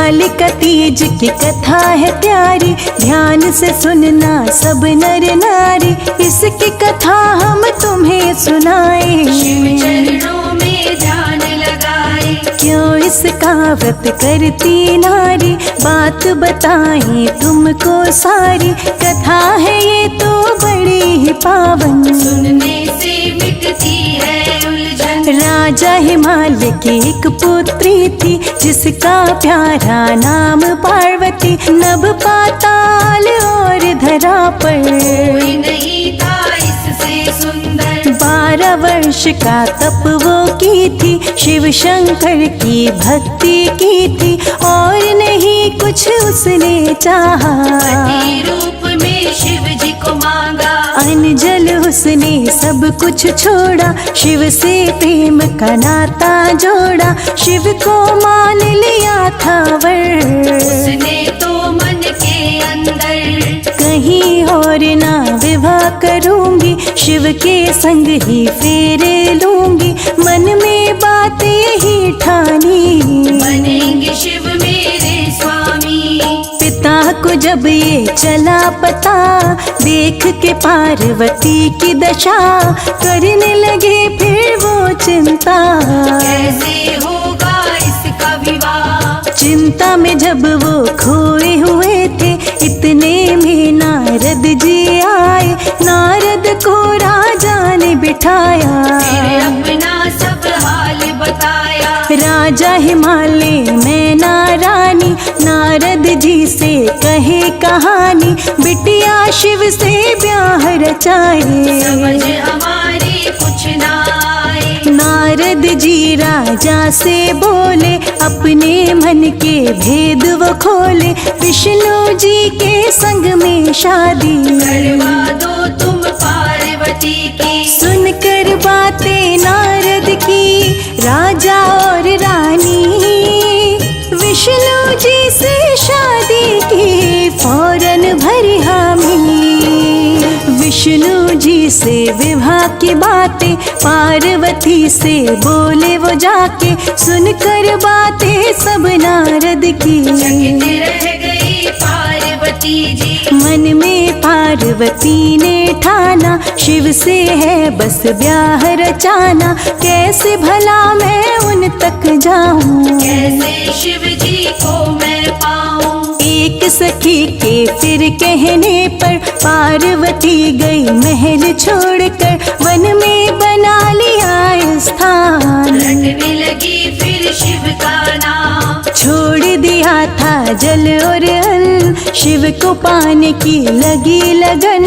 हिमालय का तीज की कथा है प्यारी, ध्यान से सुनना सब नर नारी। इसकी कथा हम तुम्हें सुनाए, शिव चरणों में ध्यान लगाए। क्यों इसका व्रत करती नारी, बात बताएं तुमको सारी। कथा है ये तो बड़ी ही पावन, सुनने से मिटती है उलझन। राजा हिमालय की एक पुत्री थी, जिसका प्यारा नाम पार्वती। नभ पाताल और धरा पर कोई नहीं था इससे सुंदर। 12 वर्ष का तप वो की थी, शिव शंकर की भक्ति की थी। और नहीं कुछ उसने चाहा, पति रूप में शिव जी को मांगा। अनजल उसने सब कुछ छोड़ा, शिव से प्रेम का नाता जोड़ा। शिव को मान लिया था वर, उसने तो मन के अंदर। कहीं और ना विवाह करूंगी, शिव के संग ही फेरे लूंगी। मन में बात यही ठानी, बनेंगे शिव मेरे स्वामी। पिता को जब ये चला पता, देख के पार्वती की दशा। करने लगे फिर वो चिंता, कैसे होगा इसका विवाह। चिंता में जब वो खोए हुए थे, इतने में नारद जी आए। नारद को राजा ने बिठाया, फिर अपना सब हाल बताया। राजा हिमालय में नारानी, नारद जी से कहे कहानी। बिटिया शिव से ब्याह रचाए, समझ हमारी कुछ ना आए। नारद जी राजा से बोले, अपने मन के भेद वो खोले। विष्णु जी के संग में शादी करवा दो तुम पार्वती की। सुनकर बातें नारद की, राजा और रानी विष्णु जी से शादी की फौरन भरी हामी। विष्णु जी से विवाह की बातें पार्वती से बोले वो जाके। सुनकर बातें सब नारद की, चकित रह गई पार्वती जी। मन में पार्वती ने ठाना, शिव से है बस ब्याह रचाना। कैसे भला मैं उन तक जाऊं, कैसे शिव जी को मैं पाऊं। एक सखी के फिर कहने पर, पार्वती गई महल छोड़कर। वन में बना लिया स्थान, रटने लगी फिर शिव का नाम। छोड़ दिया था जल और अन्न, शिव को पाने की लगी लगन।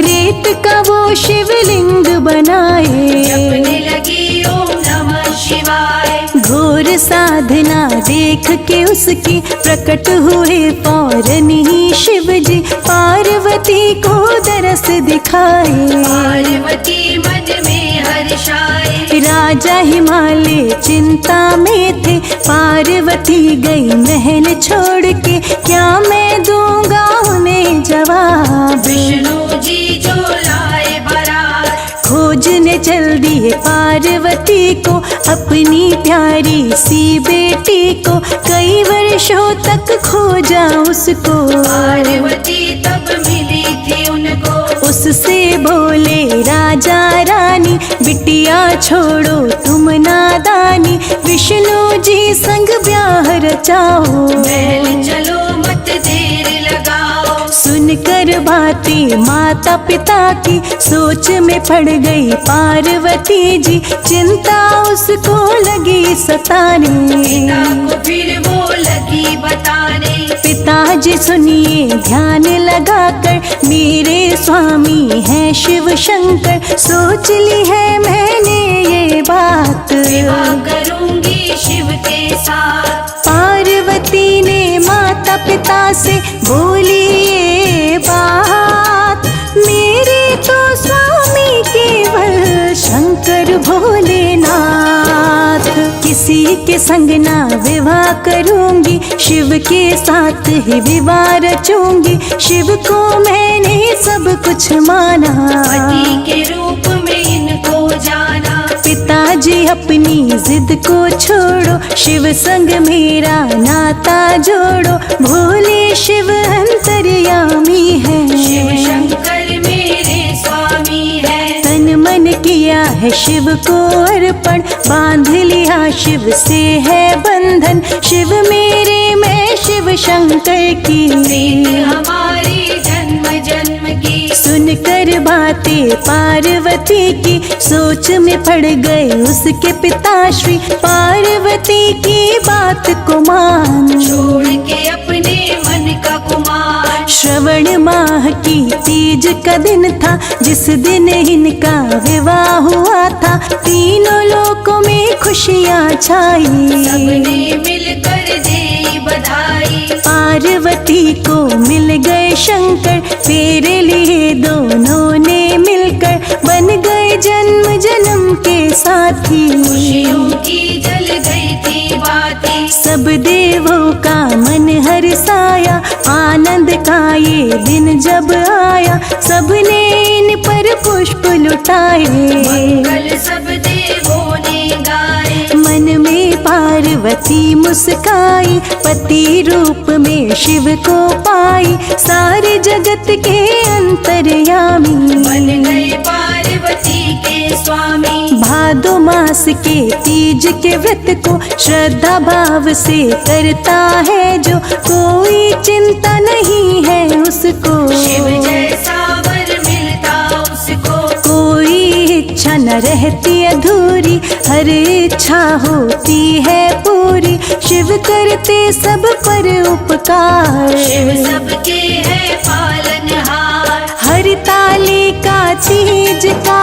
रेत का वो शिवलिंग बनाए, जपने लगी ओम नमः शिवाय। घोर साधना देख के उसकी, प्रकट हुए फौरन ही शिव जी। पार्वती को दरस दिखाए, पार्वती मन में हर्षाए। राजा हिमालय चिंता में थे। पार्वती गई महल छोड़ के, क्या मैं दूंगा उन्हें जवाब। विष्णु जी जो लाए बारात। खोजने चल दिए पार्वती को, अपनी प्यारी सी बेटी को। कई वर्षों तक खोजा उसको, पार्वती तब मिली थी उनको। उससे बोले राजा रानी, बिटिया छोड़ो तुम नादानी। विष्णु जी संग ब्याह रचाओ, महल चलो मत देर लगाओ। सुनकर बातें माता पिता की, सोच में पड़ गई पार्वती जी। चिंता उसको लगी सताने, पिता को फिर वो लगी बताने। पिताजी सुनिए ध्यान लगाकर, मेरे स्वामी हैं शिव शंकर। सोच ली है मैंने ये बात, विवाह करूंगी शिव के साथ। पार्वती ने माता पिता से बोली ये बात। मेरे तो स्वामी केवल शंकर भोलेनाथ। किसी के संग ना विवाह करूंगी, शिव के साथ ही विवाह रचूंगी। शिव को मैंने सब कुछ माना, पति के रूप में इनको जाना। पिता जी अपनी जिद को छोड़ो, शिव संग मेरा नाता जोड़ो। भोले शिव अंतर्यामी है, शिव शंकर मेरे स्वामी है। तन मन किया है शिव को अर्पण, बांध लिया शिव से है बंधन। शिव मेरे मैं शिव शंकर की, प्रीत हमारी जन्म जन्म की। सुनकर बातें पार्वती की, सोच में पड़ गए उसके पिताश्री। पार्वती की बात को मान, छोड़ के अपने मन का कुमार। श्रवण माह की तीज का दिन था, जिस दिन इनका विवाह हुआ था। तीनों लोकों में खुशियाँ छाई, सबने मिलकर दी बधाई। पार्वती को मिल गए शंकर, तेरे लिए दोनों ने मिलकर बन गए जन्म जन्म के साथी। खुशियों की जल गई थी बाती, सब देवों का मन हर्षाया, आनंद का ये दिन जब आया। सबने इन पर पुष्प लुटाए, मंगल सब देवों ने गाए। मन में पार्वती मुस्काई, पति रूप में शिव को पाई। सारे जगत के अंतर्यामी, बन गए पार्वती के स्वामी। भादो मास के तीज के व्रत को श्रद्धा भाव से करता है जो, कोई चिंता नहीं है उसको। शिव जैसा वर मिलता उसको, कोई इच्छा न रहती अधूरी, हर इच्छा होती है पूरी। शिव करते सब पर उपकार, शिव सबके है पालनहार। हर ताले का तीज का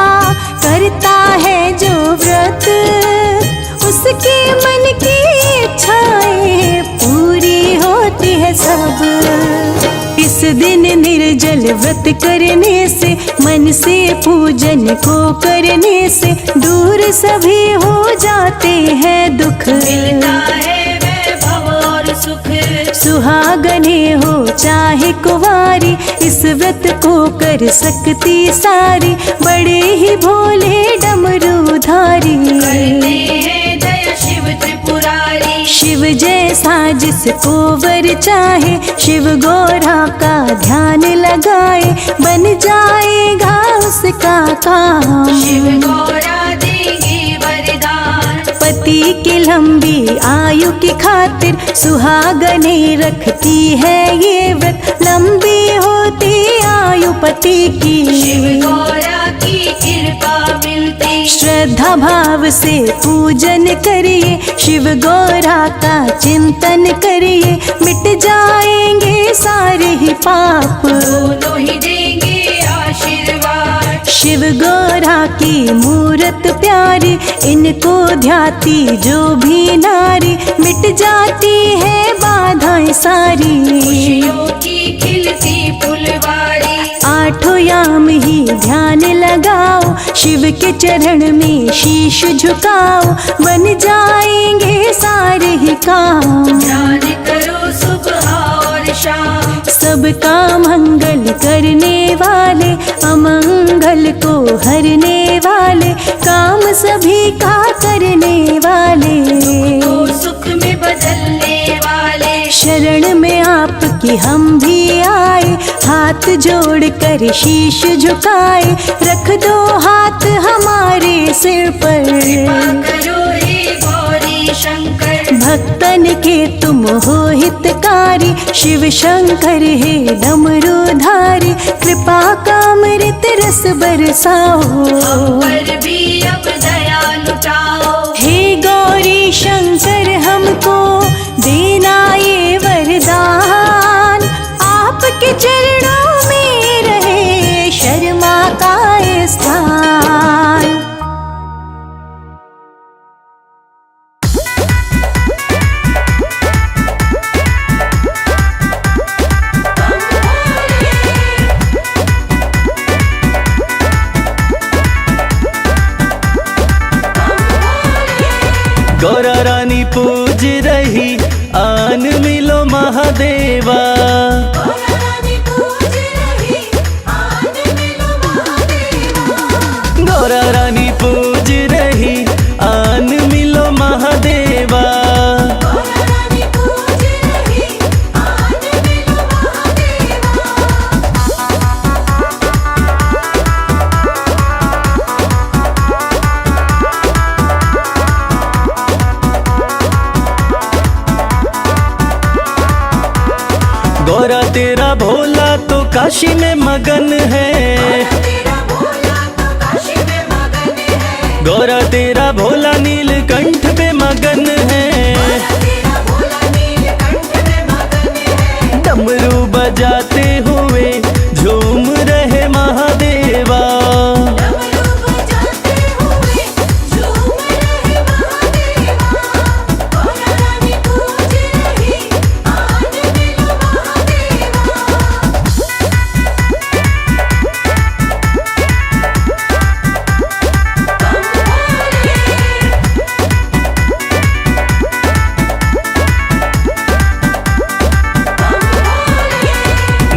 करता है जो व्रत, उसके मन की इच्छाएं पूरी होती है सब। इस दिन निर्जल व्रत करने से, मन से पूजन को करने से, दूर सभी हो जाते हैं दुख। मिलता है वैभव और सुख, सुहागने हो चाहे कुंवारी, इस व्रत को कर सकती सारी। बड़े ही भोले डमरूधारी, करते हैं दया शिव त्रिपुरारी। शिव जैसा जिसको वर चाहे, शिव गौरा का ध्यान लगाए, बन जाएगा उसका काम। शिव गौरा देंगे वरदान, पति की लंबी आयु की खातिर, सुहागने रखती है ये व्रत। लंबी होती आयु पति की, शिव गौरा की कृपा मिलती। श्रद्धा भाव से पूजन करिए, शिव गौरा का चिंतन करिए। मिट जाएंगे सारे ही पाप, दोनों ही देंगे आशीर्वाद। शिव गौरा की मूरत प्यारी, इनको ध्याती जो भी नारी, मिट जाती है बाधाएं सारी। खुशियों की खिलती फुलवारी, आठों याम ही ध्यान लगाओ, शिव के चरण में शीश झुकाओ। बन जाएंगे सारे ही काम, ध्यान करो सुबह और शाम। सबका मंगल करने वाले, अमंगल को हरने वाले, काम सभी का करने वाले, को सुख में बदलने वाले। शरण में आपकी हम भी आए, हाथ जोड़ कर शीश झुकाए। रख दो हाथ हमारे सिर पर, कृपा करो हे गौरी शंकर। भक्तन के तुम हो हितकारी, शिव शंकर हे डमरूधारी। कृपा का अमृत रस बरसाओ, हम पर भी अब दया लुटाओ। हे गौरी शंकर हमको देना ये वरदान। आपके चरणों में रहे शर्मा का स्थान। गौरा रानी पूज रही, आन मिलो महादेवा। गौरा रानी पूज रही, गौरा तेरा भोला तो काशी में मगन है। गौरा तेरा भोला नीलकंठ पे मगन है। डमरू बजाते हुए झूम रहे महादेवा।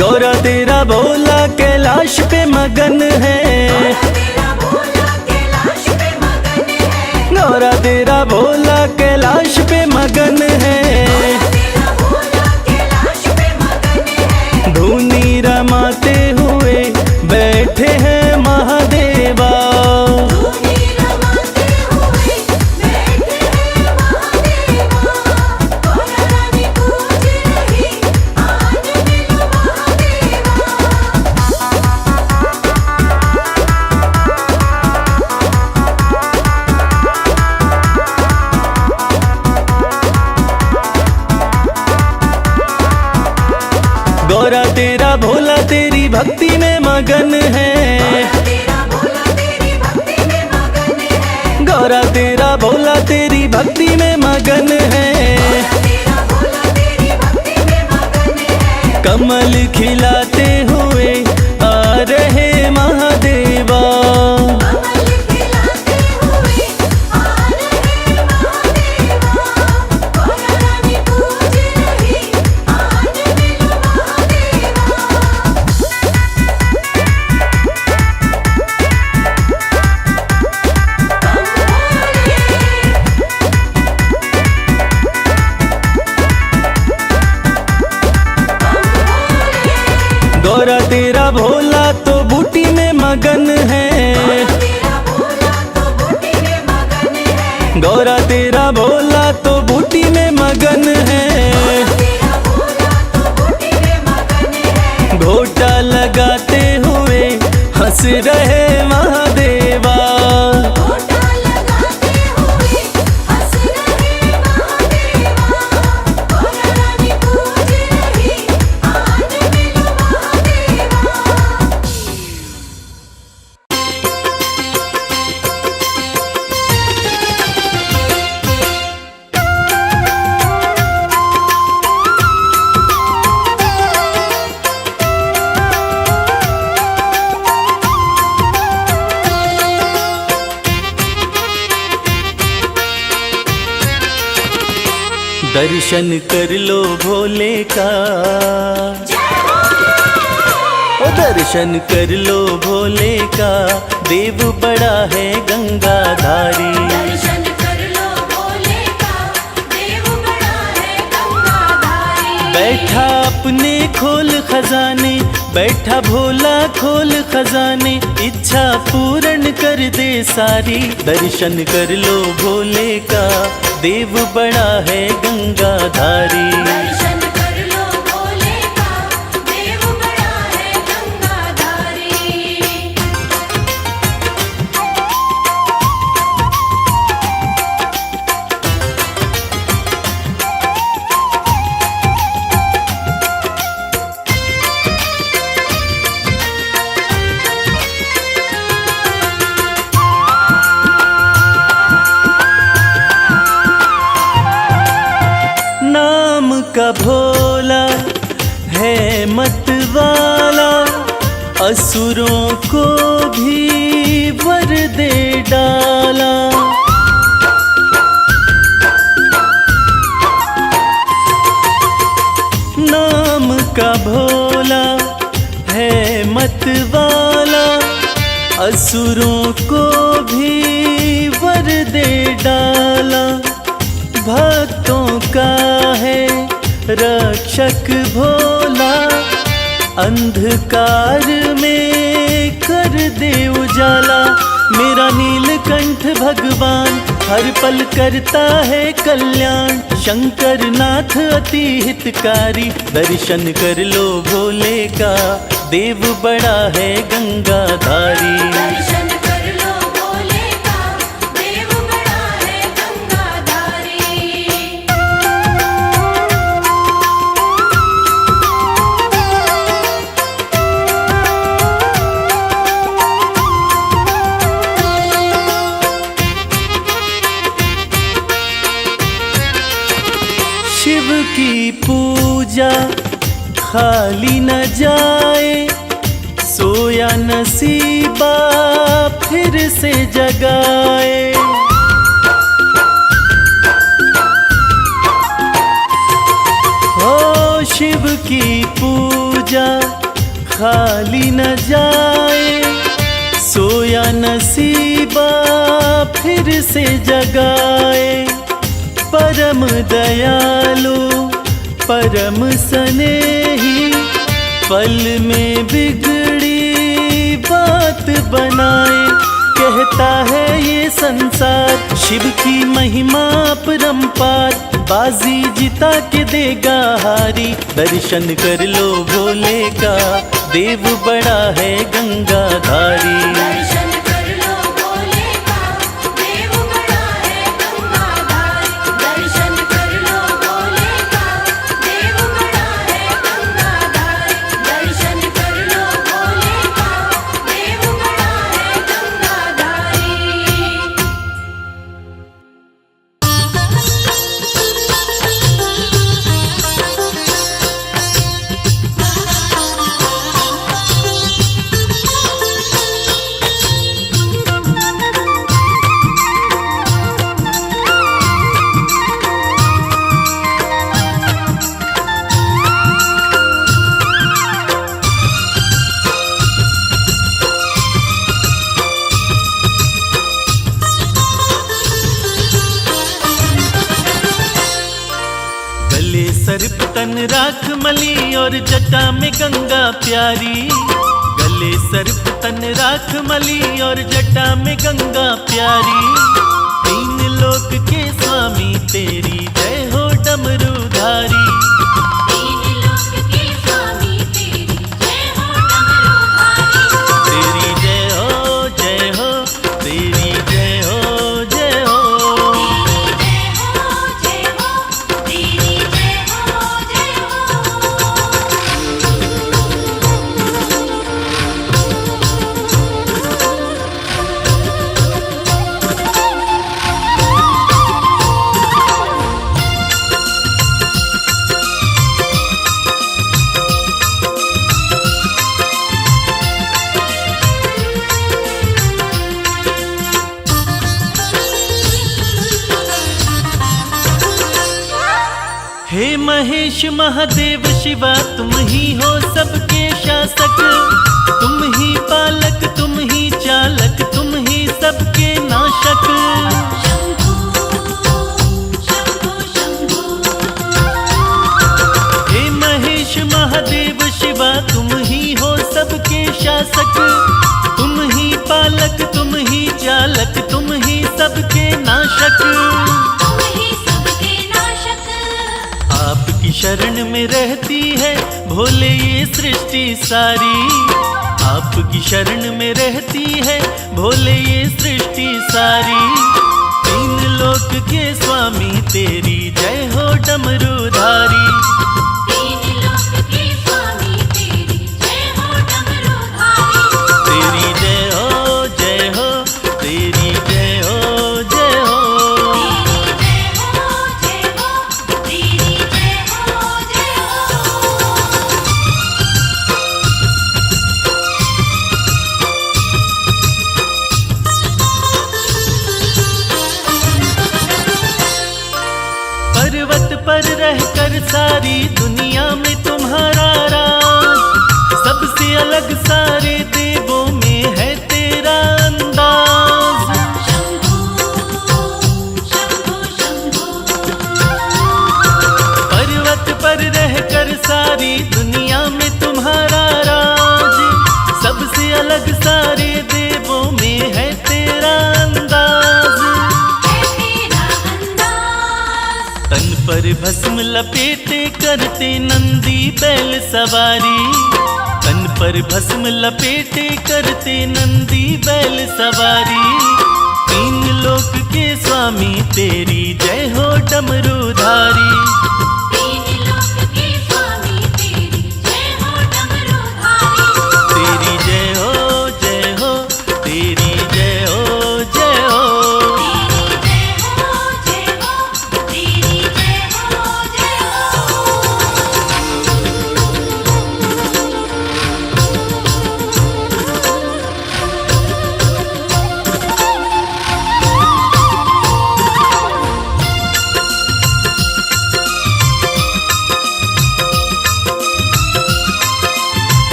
गौरा तेरा भोला कैलाश पे मगन है। गौरा तेरा भोला कैलाश पे मगन है। धुनी रमाते हुए बैठे हैं महादेवा। गौरा तेरा भोला तेरी भक्ति में मगन है। गौरा तेरा भोला तेरी भक्ति में मगन है। कमल खिलाते हुए आ रहे महादेवा। गौरा तेरा भोला तो बूटी में मगन है। गौरा तेरा भोला तो बूटी में मगन है। घोटा लगाते हुए हंस रहे महादेवा। दर्शन कर लो भोले का। ओ दर्शन कर लो भोले का, देव बड़ा है गंगाधारी। दर्शन कर लो भोले का, देव बड़ा है गंगाधारी। बैठा अपने खोल खजाने, बैठा भोला खोल खजाने, इच्छा पूर्ण कर दे सारी। दर्शन कर लो भोले का, देव बड़ा है गंगाधारी। दर्शन कर लो भोले का, देव बड़ा है गंगाधारी। का भोला है मत वाला, असुरों को भी वर दे डाला। नाम का भोला है मत वाला, असुरों को भी वर दे डाला। भक्तों का है रक्षक भोला, अंधकार में कर दे उजाला। मेरा नीलकंठ भगवान हर पल करता है कल्याण शंकर नाथ अति हितकारी। दर्शन कर लो भोले का देव बड़ा है गंगाधारी। दर्शन कर लो भोले का देव बड़ा है गंगाधारी। शिव की पूजा खाली न जाए, सोया नसीबा फिर से जगाए। हो शिव की पूजा खाली न जाए, सोया नसीबा फिर से जगाए। परम दयालु परम स्नेही पल में बिगड़ी बात बनाए। कहता है ये संसार शिव की महिमा परम्पार, बाजी जिता के देगा हारी। दर्शन कर लो भोले का देव बड़ा है गंगाधारी। दर्शन कर लो भोले का देव बड़ा है गंगाधारी। दर्शन कर लो भोले का देव बड़ा है गंगाधारी। दर्शन कर लो भोले का देव बड़ा है गंगाधारी। गले सर्प तन राख मली और जटा में गंगा प्यारी। गले सर्प तन राख मली और जटा में गंगा प्यारी। तीन लोक के स्वामी तेरी जय हो डमरूधारी। तीन लोक के स्वामी तेरी जय हो डमरूधारी। तेरी जय हो जय हो, तेरी जय हो जय हो। तेरी जय हो जय हो, तेरी जय हो जय हे महेश महादेव शिवा तुम ही हो सबके शासक। तुम ही पालक तुम ही चालक तुम ही सबके नाशक। शंभू शंभू शंभू। हे महेश महादेव शिवा तुम ही हो सबके शासक। तुम ही पालक तुम ही चालक तुम ही सबके नाशक। तुम ही सबके नाशक। आपकी शरण में रहती है भोले ये सृष्टि सारी। आपकी शरण में रहती है भोले ये सृष्टि सारी। तीन लोक के स्वामी तेरी जय हो डमरूधारी। तीन लोक के स्वामी तेरी जय हो डमरूधारी। तेरी जय हो जय हो, तेरी जय हो जय हो। तेरी जय हो जय हो, तेरी जय हो जय हो। पर्वत पर रहकर सारी दुनिया में तुम्हारा राज। सबसे अलग सारे देवों में है तेरा अंदाज। शंभू शंभू शंभू। पर्वत पर रहकर सारी दुनिया में तुम्हारा राज। सबसे अलग सारे देवों में है तेरा अंदाज। है तन पर भस्म लपेटे करते नंदी बैल सवारी, तन पर भस्म लपेटे करते नंदी बैल सवारी। तीन लोक के स्वामी तेरी जय हो डमरूधारी। तीन लोक के स्वामी तेरी जय हो डमरूधारी। तेरी जय हो जय हो, तेरी जय हो जय हो। तेरी जय हो जय हो, तेरी जय हो जय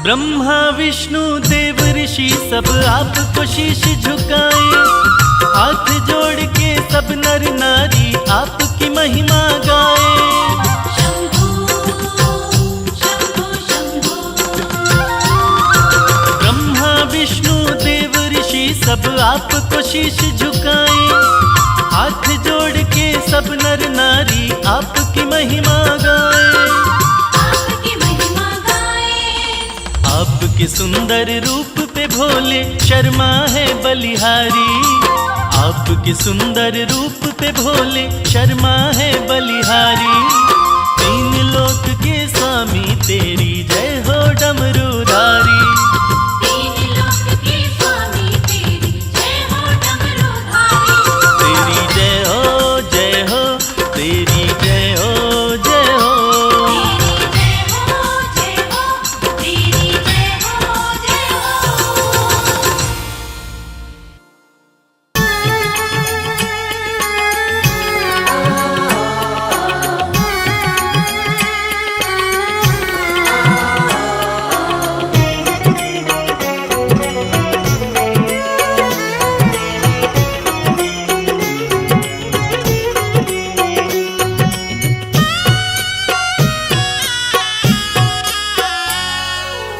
ब्रह्मा विष्णु देव ऋषि सब आपको शीश झुकाए, हाथ जोड़ के सब नर नारी आपकी महिमा गाए। शंभू शंभू शंभू। ब्रह्मा विष्णु देव ऋषि सब आपको शीश झुकाए, हाथ जोड़ के सब नर नारी आपकी महिमा गाए। आपकी महिमा गाए। आपके सुंदर रूप पे भोले शर्मा है बलिहारी, आपके सुंदर रूप पे भोले शर्मा है बलिहारी। तीन लोक के स्वामी तेरी जय हो डमरूधारी। तीन लोक के स्वामी तेरी जय हो डमरूधारी। तेरी जय हो जय हो, तेरी जय हो जय हो। तेरी जय हो जय हो, तेरी जय हो जय हो।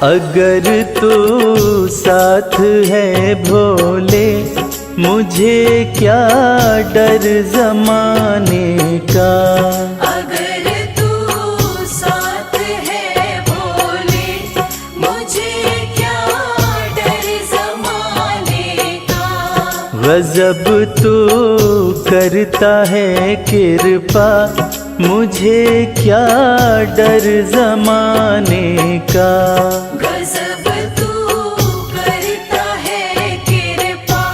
अगर तू साथ है भोले, मुझे क्या डर जमाने का। अगर तू साथ है भोले, मुझे क्या डर जमाने का। गजब तू करता है कृपा, मुझे क्या डर जमाने का। गजब तू करता है कृपा,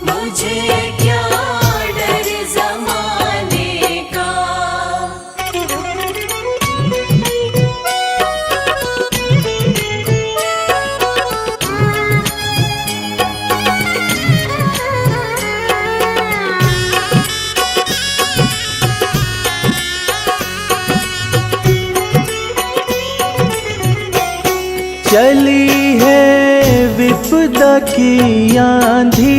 मुझे क्या डर जमाने का। चली है विपदा की आंधी,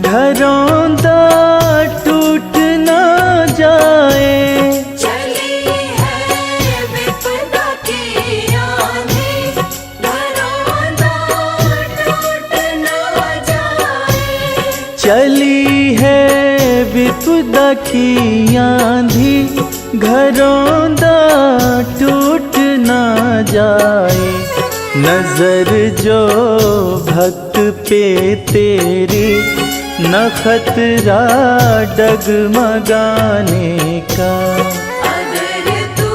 घरौंदा टूट ना जाए। चली है विपदा की आंधी, घरौंदा टूट ना जाए। चली है विपदा की आंधी, घरौंदा टूट ना जाए। नजर जो भक्त पे तेरी, न खतरा डगमगाने का। अगर तू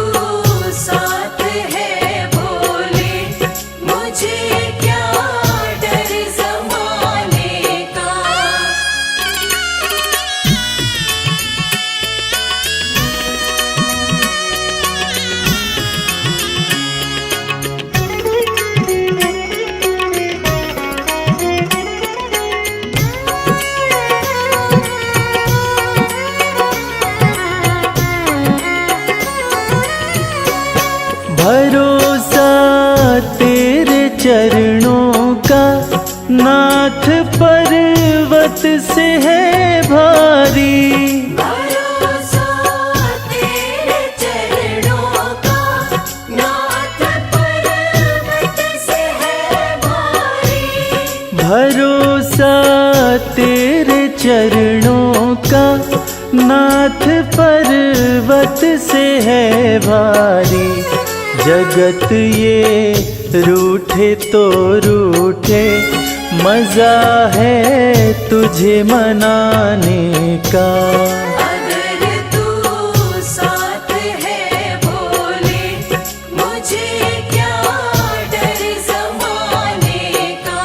साथ है भोले, मुझे क्या डर जमाने का। भरोसा तेरे चरणों का, नाथ पर्वत से है भारी। भरोसा तेरे चरणों का, नाथ पर्वत से भरोसा तेरे चरणों का नाथ पर्वत से है भारी। जगत ये रूठे तो रूठे, मजा है तुझे मनाने का। अगर तू साथ है भोले, मुझे क्या डर ज़माने का।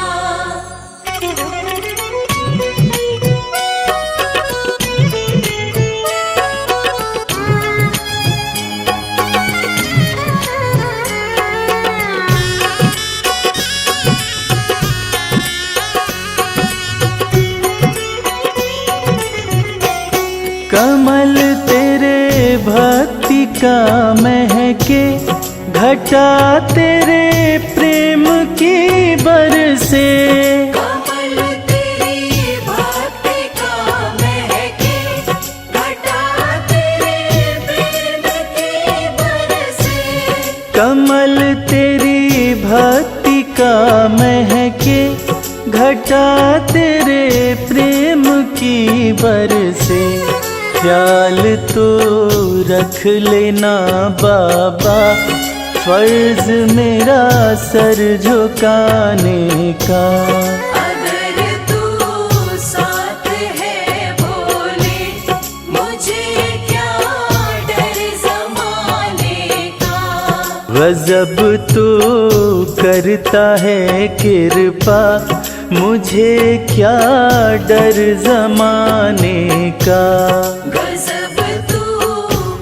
कमल तेरे भक्ति का महके, घटा तेरे प्रेम की बरसे। कमल तेरी भक्ति का महके, घटा तेरे प्रेम की बरसे। कमल तेरी भक्ति का महके, घटा तेरे प्रेम की बरसे। ख्याल तो रख लेना बाबा, फर्ज मेरा सर झुकाने का। अगर तू साथ है भोले, मुझे क्या डर ज़माने का। गजब तो करता है कृपा, मुझे क्या डर ज़माने का। गजब तू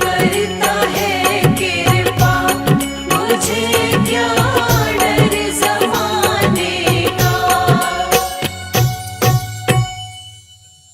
करता है कृपा, मुझे